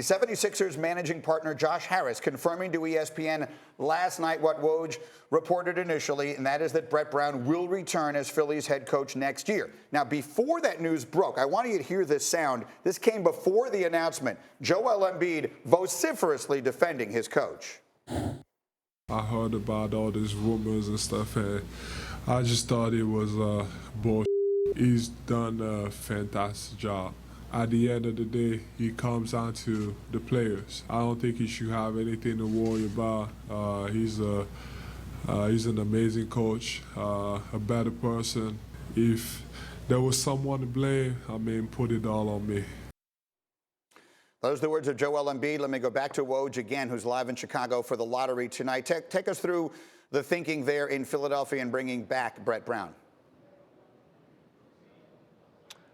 76ers managing partner Josh Harris confirming to ESPN last night what Woj reported initially, and that is that Brett Brown will return as Phillies head coach next year. Now, before that news broke, I want you to hear this sound. This came before the announcement. Joel Embiid vociferously defending his coach. I heard about all these rumors and stuff, and I just thought it was bullshit. He's done a fantastic job. At the end of the day, he comes down to the players. I don't think he should have anything to worry about. He's an amazing coach, a better person. If there was someone to blame, I mean, put it all on me. Those are the words of Joel Embiid. Let me go back to Woj again, who's live in Chicago for the lottery tonight. Take us through the thinking there in Philadelphia and bringing back Brett Brown.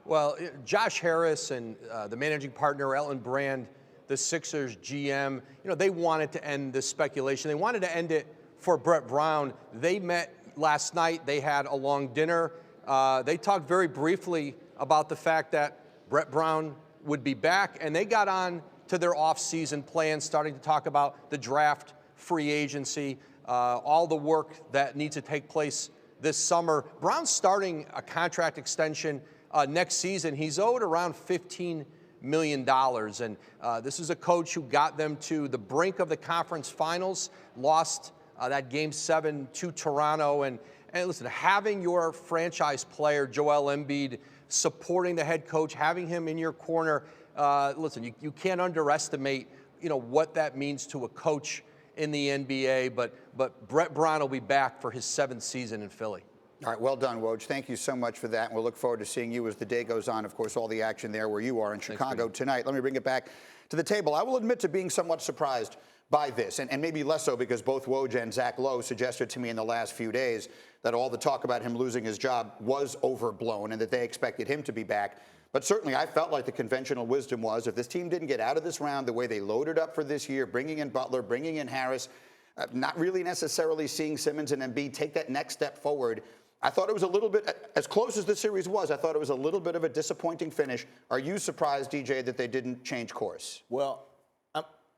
Well, Josh Harris and the managing partner, Elton Brand, the Sixers GM, they wanted to end this speculation. They wanted to end it for Brett Brown. They met last night. They had a long dinner. They talked very briefly about the fact that Brett Brown would be back, and they got on to their offseason plans, starting to talk about the draft, free agency, all the work that needs to take place this summer. Brown's starting a contract extension next season. He's owed around $15 million. And this is a coach who got them to the brink of the conference finals, lost that Game 7 to Toronto. And listen, having your franchise player, Joel Embiid, supporting the head coach, having him in your corner, listen, you can't underestimate, what that means to a coach in the NBA. But Brett Brown will be back for his 7th season in Philly. All right, well done, Woj. Thank you so much for that. And we'll look forward to seeing you as the day goes on. Of course, all the action there where you are in Chicago tonight. Let me bring it back to the table. I will admit to being somewhat surprised by this, and maybe less so because both Woj and Zach Lowe suggested to me in the last few days that all the talk about him losing his job was overblown and that they expected him to be back. But certainly I felt like the conventional wisdom was if this team didn't get out of this round the way they loaded up for this year, bringing in Butler, bringing in Harris, not really necessarily seeing Simmons and Embiid take that next step forward, I thought it was a little bit, as close as the series was, I thought it was a little bit of a disappointing finish. Are you surprised, DJ, that they didn't change course? Well,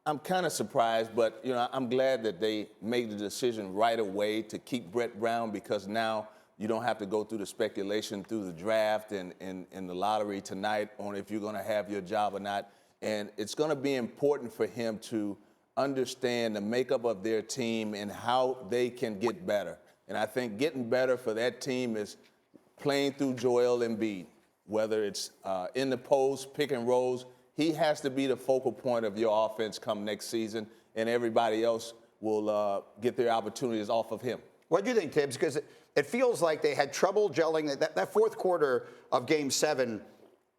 I'm kind of surprised, but I'm glad that they made the decision right away to keep Brett Brown, because now you don't have to go through the speculation through the draft and the lottery tonight on if you're going to have your job or not. And it's going to be important for him to understand the makeup of their team and how they can get better. And I think getting better for that team is playing through Joel Embiid, whether it's in the post, pick and rolls. He has to be the focal point of your offense come next season, and everybody else will get their opportunities off of him. What do you think, Tibbs? Because it feels like they had trouble gelling. That fourth quarter of Game 7,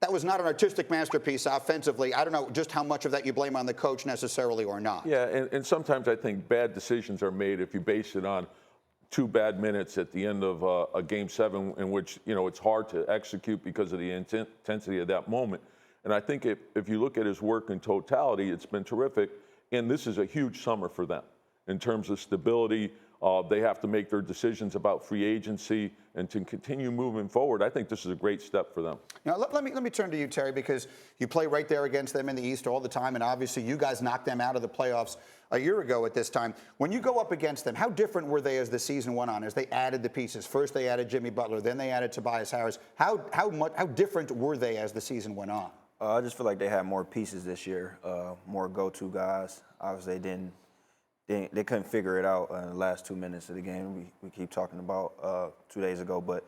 that was not an artistic masterpiece offensively. I don't know just how much of that you blame on the coach necessarily or not. Yeah, and sometimes I think bad decisions are made if you base it on 2 bad minutes at the end of a Game 7 in which, it's hard to execute because of the intensity of that moment. And I think if you look at his work in totality, it's been terrific. And this is a huge summer for them in terms of stability. They have to make their decisions about free agency and to continue moving forward. I think this is a great step for them. Now, let me turn to you, Terry, because you play right there against them in the East all the time, and obviously you guys knocked them out of the playoffs a year ago at this time. When you go up against them, how different were they as the season went on, as they added the pieces? First they added Jimmy Butler, then they added Tobias Harris. How different were they as the season went on? I just feel like they had more pieces this year, more go-to guys. Obviously, they couldn't figure it out in the last 2 minutes of the game. We keep talking about 2 days ago, but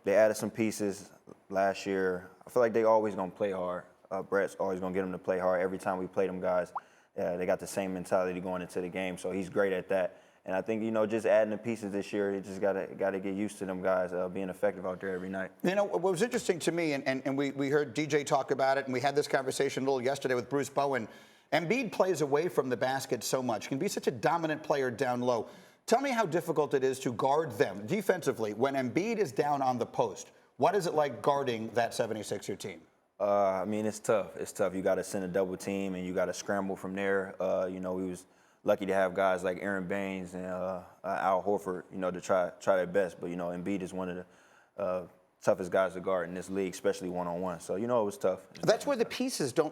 they added some pieces last year. I feel like they always gonna play hard. Brett's always gonna get them to play hard. Every time we play them guys, they got the same mentality going into the game. So he's great at that. And I think just adding the pieces this year, you just gotta get used to them guys being effective out there every night. What was interesting to me, and we heard DJ talk about it, and we had this conversation a little yesterday with Bruce Bowen. Embiid plays away from the basket so much, can be such a dominant player down low. Tell me how difficult it is to guard them defensively when Embiid is down on the post. What is it like guarding that 76er team? It's tough. It's tough. You got to send a double team, and you got to scramble from there. We was lucky to have guys like Aaron Baines and Al Horford, to try their best. But Embiid is one of the toughest guys to guard in this league, especially one-on-one. So, it was tough. That's where the pieces don't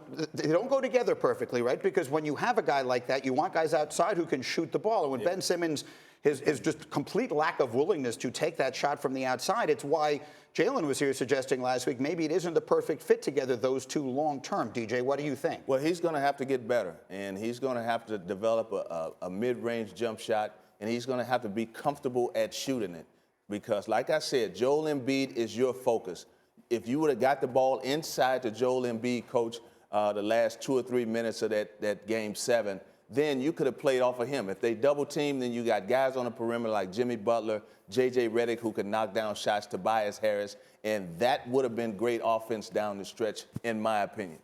go together perfectly, right? Because when you have a guy like that, you want guys outside who can shoot the ball. And when Ben Simmons, his just complete lack of willingness to take that shot from the outside, it's why Jalen was here suggesting last week maybe it isn't the perfect fit together, those two long-term. DJ, what do you think? Well, he's going to have to get better, and he's going to have to develop a mid-range jump shot, and he's going to have to be comfortable at shooting it. Because, like I said, Joel Embiid is your focus. If you would have got the ball inside to Joel Embiid, Coach, the last 2 or 3 minutes of that Game 7, then you could have played off of him. If they double team, then you got guys on the perimeter like Jimmy Butler, J.J. Redick, who could knock down shots, Tobias Harris, and that would have been great offense down the stretch, in my opinion.